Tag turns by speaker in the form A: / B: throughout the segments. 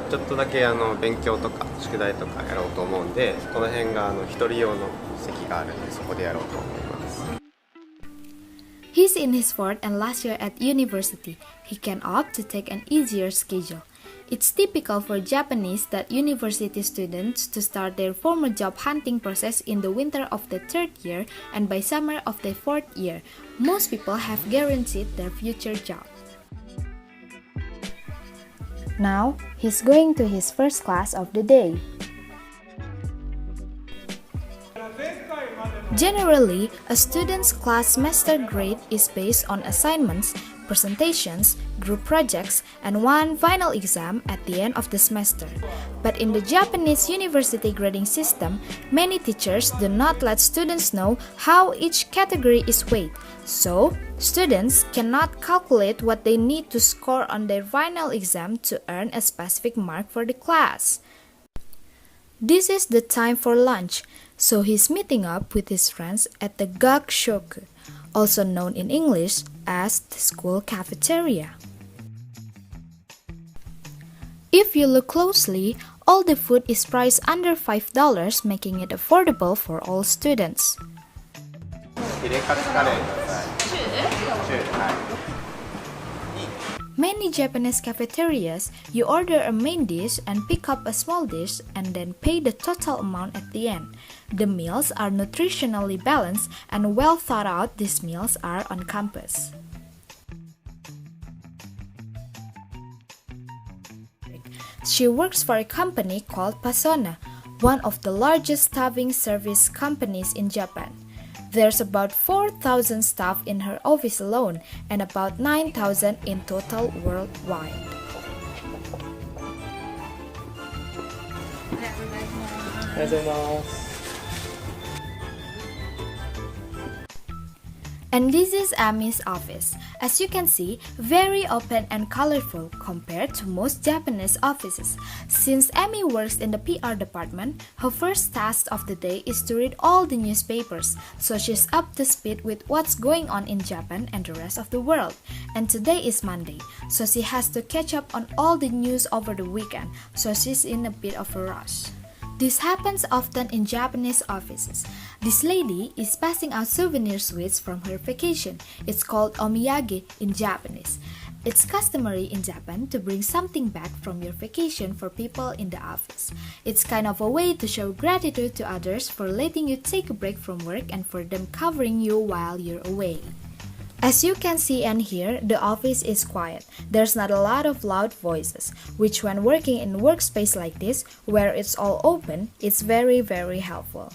A: ちょっとだけ勉強とか宿題とかやろうと思うんで、この辺が一人用の席があるんで、そこでやろうと思います。
B: He's in his fourth and last year at university. He can opt to take an easier schedule. It's typical for Japanese that university students to start their formal job hunting process in the winter of the third year, and by summer of the fourth year, most people have guaranteed their future job. Now, he's going to his first class of the day. Generally, a student's class semester grade is based on assignments, presentations, group projects, and one final exam at the end of the semester. But in the Japanese university grading system, many teachers do not let students know how each category is weighed, so students cannot calculate what they need to score on their final exam to earn a specific mark for the class. This is the time for lunch, so he's meeting up with his friends at the Gakushoku, also known in English as the school cafeteria. If you look closely, all the food is priced under $5, making it affordable for all students. Many Japanese cafeterias, you order a main dish and pick up a small dish and then pay the total amount at the end. The meals are nutritionally balanced and well thought out. These meals are on campus. She works for a company called Pasona, one of the largest staffing service companies in Japan. There's about 4,000 staff in her office alone and about 9,000 in total worldwide. And this is Ami's office. As you can see, very open and colorful compared to most Japanese offices. Since Ami works in the PR department, her first task of the day is to read all the newspapers, so she's up to speed with what's going on in Japan and the rest of the world. And today is Monday, so she has to catch up on all the news over the weekend, so she's in a bit of a rush. This happens often in Japanese offices. This lady is passing out souvenir sweets from her vacation. It's called omiyage in Japanese. It's customary in Japan to bring something back from your vacation for people in the office. It's kind of a way to show gratitude to others for letting you take a break from work and for them covering you while you're away. As you can see and hear, the office is quiet. There's not a lot of loud voices, which when working in a workspace like this, where it's all open, it's very, very helpful.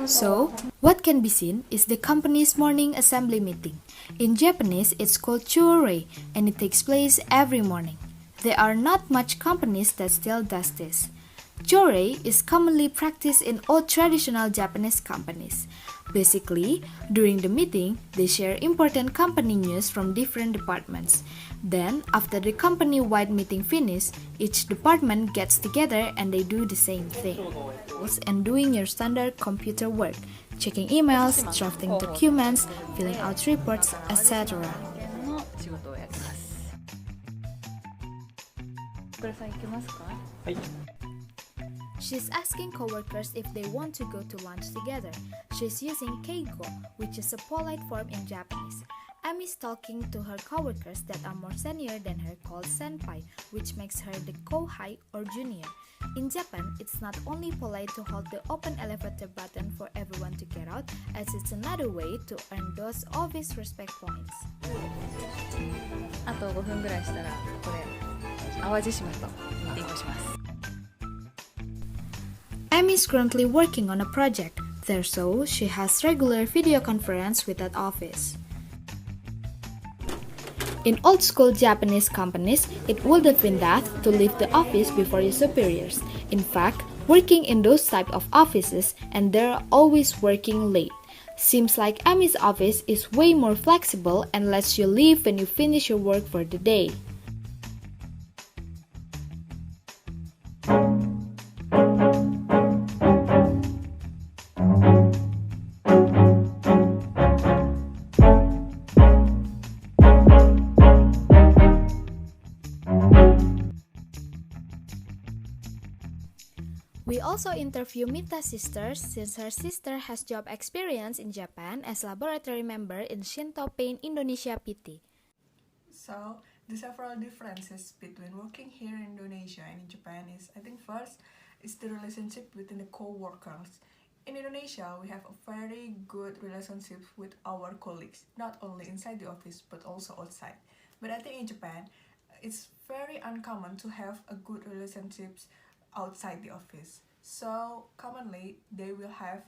B: So, what can be seen is the company's morning assembly meeting. In Japanese, it's called churei, and it takes place every morning. There are not much companies that still does this. Chorei is commonly practiced in all traditional Japanese companies. Basically, during the meeting, they share important company news from different departments. Then, after the company-wide meeting finishes, each department gets together and they do the same thing. And doing your standard computer work, checking emails, drafting documents, filling out reports, etc. She's asking coworkers if they want to go to lunch together. She's using keigo, which is a polite form in Japanese. Ami's talking to her coworkers that are more senior than her called senpai, which makes her the kohai or junior. In Japan, it's not only polite to hold the open elevator button for everyone to get out, as it's another way to earn those office respect points.
C: あと5分ぐらいしたらこれ淡路島とミーティングします。
B: Amy is currently working on a project, so she has regular video conference with that office. In old school Japanese companies, it would have been that to leave the office before your superiors. In fact, working in those type of offices and they're always working late. Seems like Ami's office is way more flexible and lets you leave when you finish your work for the day. also interview Mita's sister since her sister has job experience in Japan as laboratory member in Shinto Pain Indonesia PT.
D: So, the several differences between working here in Indonesia and in Japan is, I think first, is the relationship between the co-workers. In Indonesia, we have a very good relationship with our colleagues, not only inside the office, but also outside. But I think in Japan, it's very uncommon to have a good relationships outside the office. So, commonly, they will have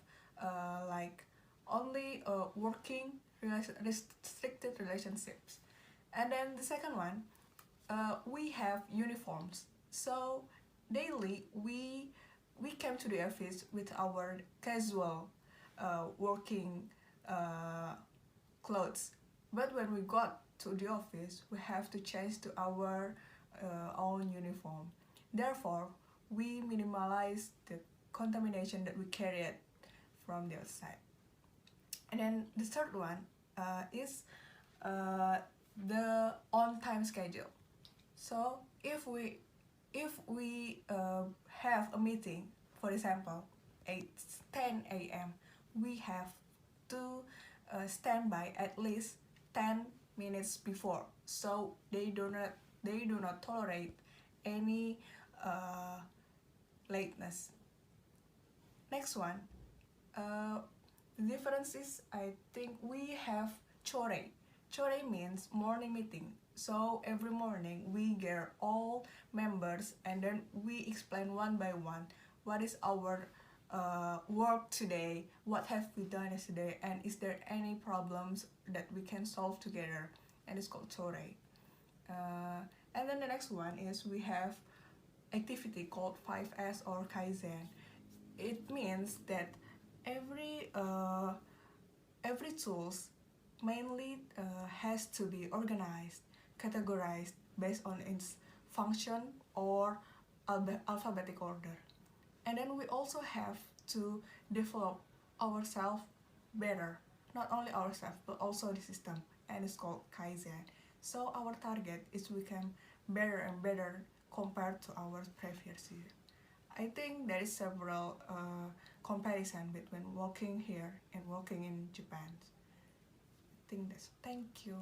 D: only working restricted relationships. And then the second one, we have uniforms. So daily we came to the office with our casual working clothes. But when we got to the office, we have to change to our own uniform. Therefore, we minimize the contamination that we carried from the outside. And then the third one is the on-time schedule. So if we have a meeting, for example, at 10 a.m., we have to stand by at least 10 minutes before. So they do not tolerate any lateness. Next one, the difference is, I think we have chore. Chore means morning meeting. So every morning we gather all members and then we explain one by one what is our work today, what have we done yesterday, and is there any problems that we can solve together, and it's called chore. And then the next one is we have activity called 5S or Kaizen. It means that every tools mainly has to be organized, categorized based on its function or alphabetic order. And then we also have to develop ourselves better, not only ourselves but also the system, and it's called Kaizen. So our target is we become better and better compared to our previous year. I think there is several comparison between working here and working in Japan. I think that's. Thank you.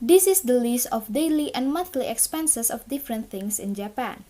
B: This is the list of daily and monthly expenses of different things in Japan.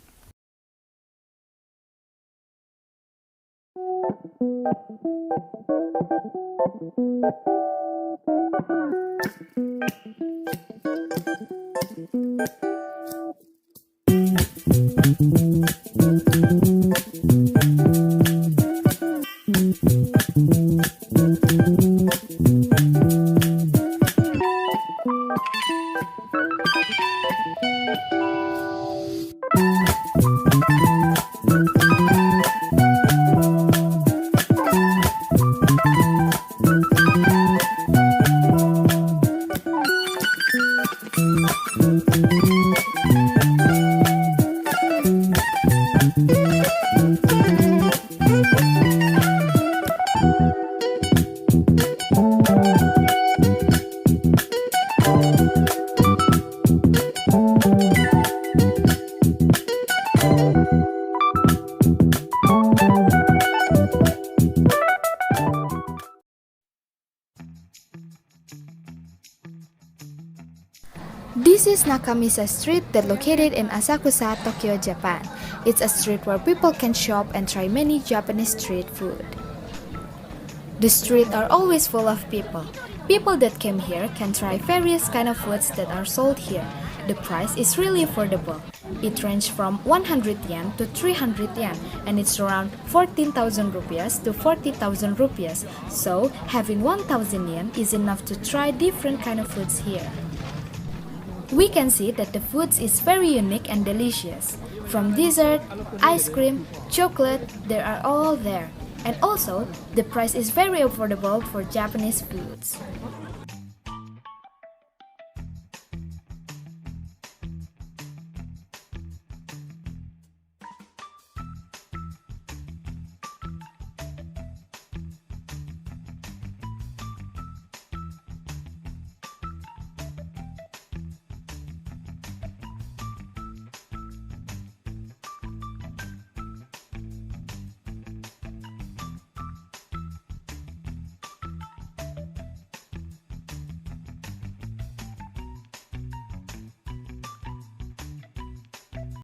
B: This is Nakamisa Street that located in Asakusa, Tokyo, Japan. It's a street where people can shop and try many Japanese street food. The streets are always full of people. People that came here can try various kind of foods that are sold here. The price is really affordable. It ranges from 100 yen to 300 yen, and it's around 14,000 rupees to 40,000 rupees. So having 1,000 yen is enough to try different kind of foods here. We can see that the foods is very unique and delicious. From dessert, ice cream, chocolate, they are all there. And also, the price is very affordable for Japanese foods.